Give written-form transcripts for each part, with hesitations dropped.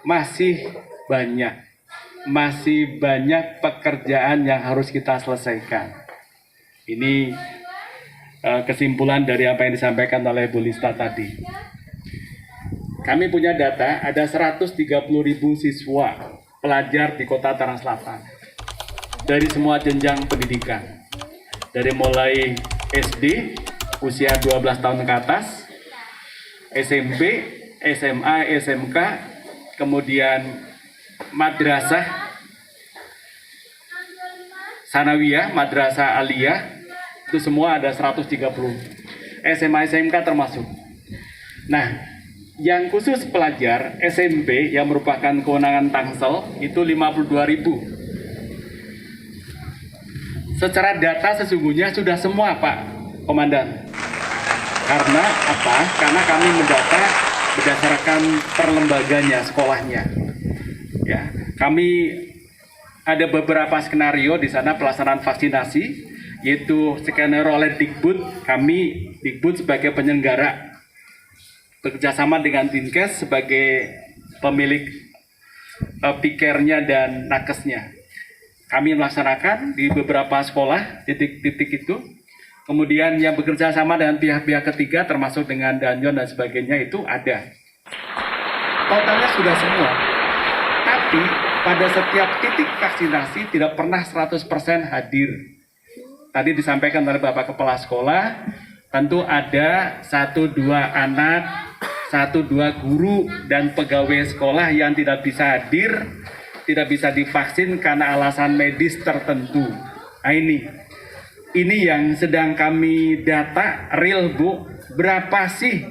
masih banyak pekerjaan yang harus kita selesaikan. Ini kesimpulan dari apa yang disampaikan oleh Bu Lista tadi. Kami punya data, ada 130.000 siswa pelajar di Kota Tangerang Selatan dari semua jenjang pendidikan, dari mulai SD usia 12 tahun ke atas, SMP, SMA, SMK, kemudian madrasah sanawiyah, madrasah aliyah, itu semua ada 130. SMA, SMK termasuk. Nah, yang khusus pelajar SMP yang merupakan kewenangan Tangsel itu 52.000. Secara data sesungguhnya sudah semua, Pak Komandan. Karena apa? Karena kami mendata berdasarkan perlembaganya, sekolahnya. Ya, kami ada beberapa skenario di sana pelaksanaan vaksinasi, yaitu skenario oleh Dikbud. Kami Dikbud sebagai penyelenggara, bekerjasama dengan Dinkes sebagai pemilik pikernya dan nakesnya. Kami melaksanakan di beberapa sekolah titik-titik itu. Kemudian yang bekerja sama dengan pihak-pihak ketiga termasuk dengan Danjon dan sebagainya itu ada. Totalnya sudah semua. Tapi pada setiap titik vaksinasi tidak pernah 100% hadir. Tadi disampaikan oleh Bapak Kepala Sekolah, tentu ada 1-2 anak, 1-2 guru dan pegawai sekolah yang tidak bisa hadir, tidak bisa divaksin karena alasan medis tertentu. Nah ini yang sedang kami data real, Bu. Berapa sih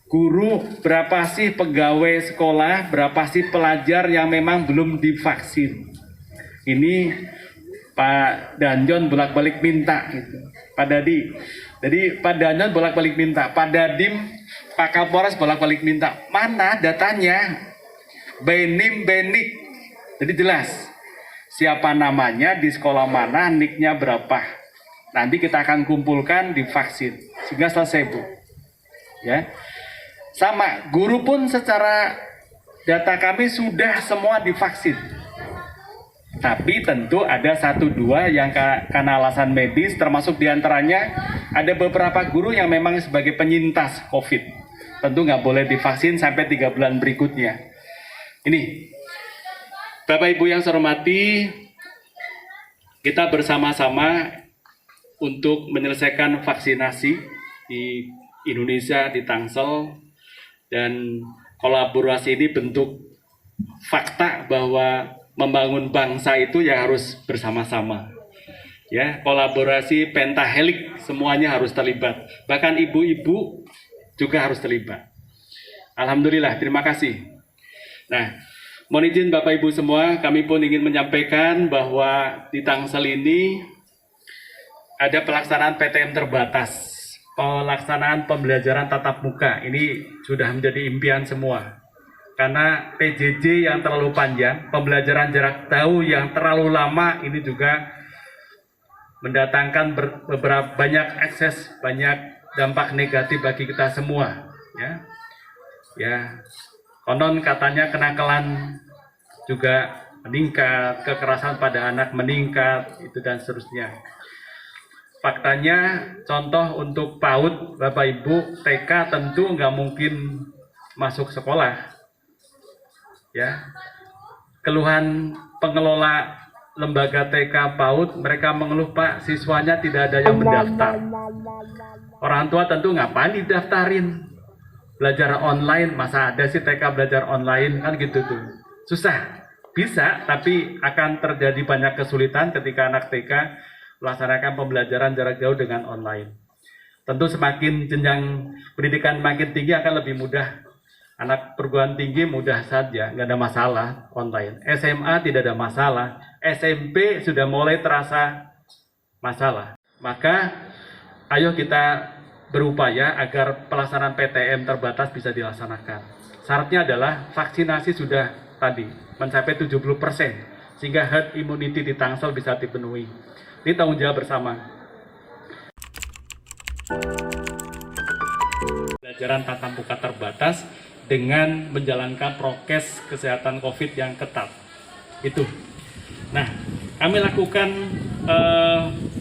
guru, berapa sih pegawai sekolah, berapa sih pelajar yang memang belum divaksin. Ini Pak Danjon bolak-balik minta gitu. Pak Dadi. Jadi Pak Danjon bolak-balik minta, Pak Dadim, Pak Kapolres bolak-balik minta. Mana datanya? Benim, benik. Jadi jelas siapa namanya, di sekolah mana, niknya berapa. Nanti kita akan kumpulkan divaksin sehingga selesai, Bu. Ya. Sama, guru pun secara data kami sudah semua divaksin. Tapi tentu ada 1-2 yang karena alasan medis, termasuk diantaranya ada beberapa guru yang memang sebagai penyintas COVID. Tentu nggak boleh divaksin sampai 3 bulan berikutnya. Ini, Bapak Ibu yang saya hormati, kita bersama-sama untuk menyelesaikan vaksinasi di Indonesia, di Tangsel, dan kolaborasi ini bentuk fakta bahwa membangun bangsa itu ya harus bersama-sama. Ya, kolaborasi pentahelik semuanya harus terlibat. Bahkan ibu-ibu juga harus terlibat. Alhamdulillah, terima kasih. Nah, mohon izin Bapak Ibu semua, kami pun ingin menyampaikan bahwa di Tangsel ini ada pelaksanaan PTM terbatas. Pelaksanaan pembelajaran tatap muka. Ini sudah menjadi impian semua. Karena PJJ yang terlalu panjang, pembelajaran jarak jauh yang terlalu lama, ini juga mendatangkan beberapa banyak akses, banyak dampak negatif bagi kita semua. Ya, konon katanya kenakalan juga meningkat, kekerasan pada anak meningkat, itu dan seterusnya. Faktanya, contoh untuk PAUD, Bapak Ibu, TK tentu nggak mungkin masuk sekolah. Ya, keluhan pengelola lembaga TK PAUD, mereka mengeluh, Pak, siswanya tidak ada yang mendaftar. Orang tua tentu ngapain didaftarin? Belajar online, masa ada sih TK belajar online, kan gitu tuh. Susah, bisa, tapi akan terjadi banyak kesulitan ketika anak TK melaksanakan pembelajaran jarak jauh dengan online. Tentu semakin jenjang pendidikan makin tinggi akan lebih mudah. Anak perguruan tinggi mudah saja, nggak ada masalah online. SMA tidak ada masalah. SMP sudah mulai terasa masalah. Maka ayo kita berupaya agar pelaksanaan PTM terbatas bisa dilaksanakan. Syaratnya adalah vaksinasi sudah tadi mencapai 70%, sehingga herd immunity di Tangsel bisa dipenuhi. Ini tanggung jawab bersama. Pelajaran tatap muka terbatas dengan menjalankan prokes kesehatan COVID yang ketat. Itu. Nah, kami lakukan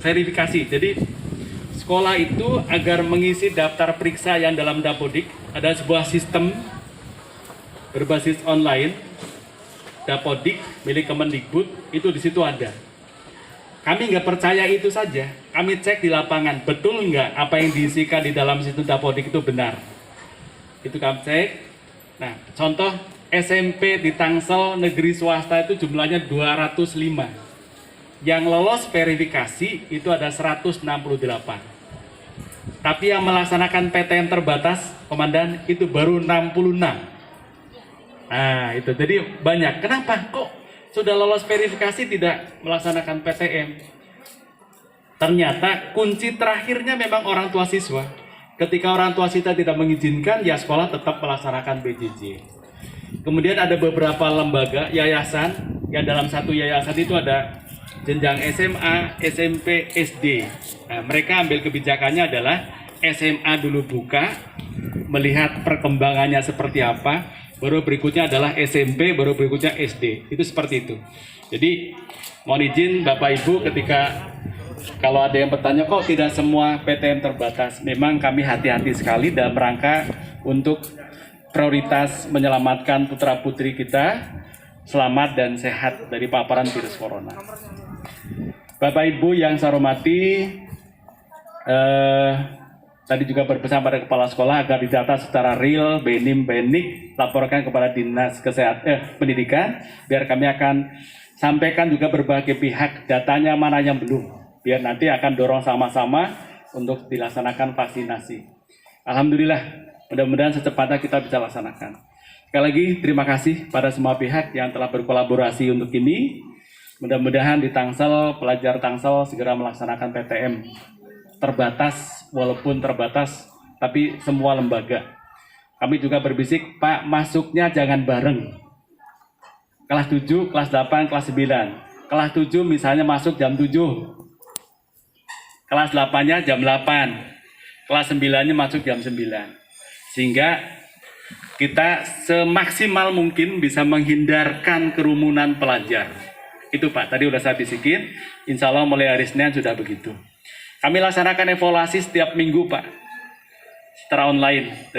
verifikasi. Jadi, sekolah itu agar mengisi daftar periksa yang dalam Dapodik, ada sebuah sistem berbasis online, Dapodik milik Kemendikbud, itu di situ ada. Kami nggak percaya itu saja, kami cek di lapangan, betul nggak apa yang diisikan di dalam situ Dapodik itu benar. Itu kami cek. Nah, contoh SMP di Tangsel negeri swasta itu jumlahnya 205. Yang lolos verifikasi itu ada 168. Tapi yang melaksanakan PTM terbatas, Komandan, itu baru 66. Nah, itu jadi banyak. Kenapa? Kok sudah lolos verifikasi tidak melaksanakan PTM? Ternyata kunci terakhirnya memang orang tua siswa. Ketika orang tua siswa tidak mengizinkan, ya sekolah tetap melaksanakan BJJ. Kemudian ada beberapa lembaga, yayasan, yang dalam satu yayasan itu ada jenjang SMA, SMP, SD. Nah, mereka ambil kebijakannya adalah SMA dulu buka, melihat perkembangannya seperti apa, baru berikutnya adalah SMP, baru berikutnya SD. Itu seperti itu. Jadi mohon izin Bapak Ibu, ketika kalau ada yang bertanya kok tidak semua PTM terbatas, memang kami hati-hati sekali dalam rangka untuk prioritas menyelamatkan putra-putri kita selamat dan sehat dari paparan virus corona. Bapak Ibu yang saya hormati, tadi juga berpesan pada kepala sekolah agar didata secara real, benik, laporkan kepada Dinas Kesehatan Pendidikan, biar kami akan sampaikan juga berbagai pihak datanya mana yang belum, biar nanti akan dorong sama-sama untuk dilaksanakan vaksinasi. Alhamdulillah, mudah-mudahan secepatnya kita bisa laksanakan. Sekali lagi terima kasih pada semua pihak yang telah berkolaborasi untuk ini. Mudah-mudahan di Tangsel, pelajar Tangsel segera melaksanakan PTM terbatas, walaupun terbatas, tapi semua lembaga. Kami juga berbisik, Pak, masuknya jangan bareng. Kelas 7, kelas 8, kelas 9. Kelas 7 misalnya masuk jam 7. Kelas 8-nya jam 8. Kelas 9-nya masuk jam 9. Sehingga kita semaksimal mungkin bisa menghindarkan kerumunan pelajar. Itu Pak, tadi udah saya bisikin, insya Allah mulai hari Senin sudah begitu. Kami laksanakan evaluasi setiap minggu Pak, secara online.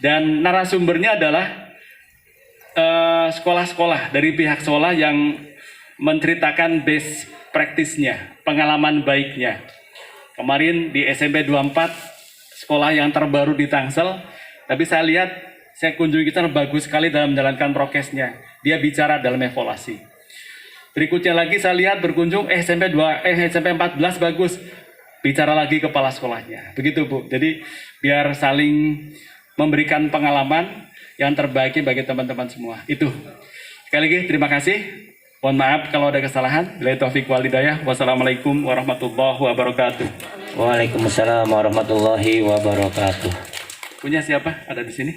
Dan narasumbernya adalah sekolah-sekolah, dari pihak sekolah yang menceritakan best practice-nya, pengalaman baiknya. Kemarin di SMP 24, sekolah yang terbaru di Tangsel, tapi saya lihat, saya kunjungi kita bagus sekali dalam menjalankan prokesnya. Dia bicara dalam evaluasi. Berikutnya lagi saya lihat berkunjung SMP 14 bagus, bicara lagi kepala sekolahnya. Begitu Bu. Jadi biar saling memberikan pengalaman yang terbaik bagi teman-teman semua. Itu. Sekali lagi terima kasih. Mohon maaf kalau ada kesalahan. Billahi taufiq wal hidayah. Wassalamualaikum warahmatullahi wabarakatuh. Waalaikumsalam warahmatullahi wabarakatuh. Punya siapa? Ada di sini?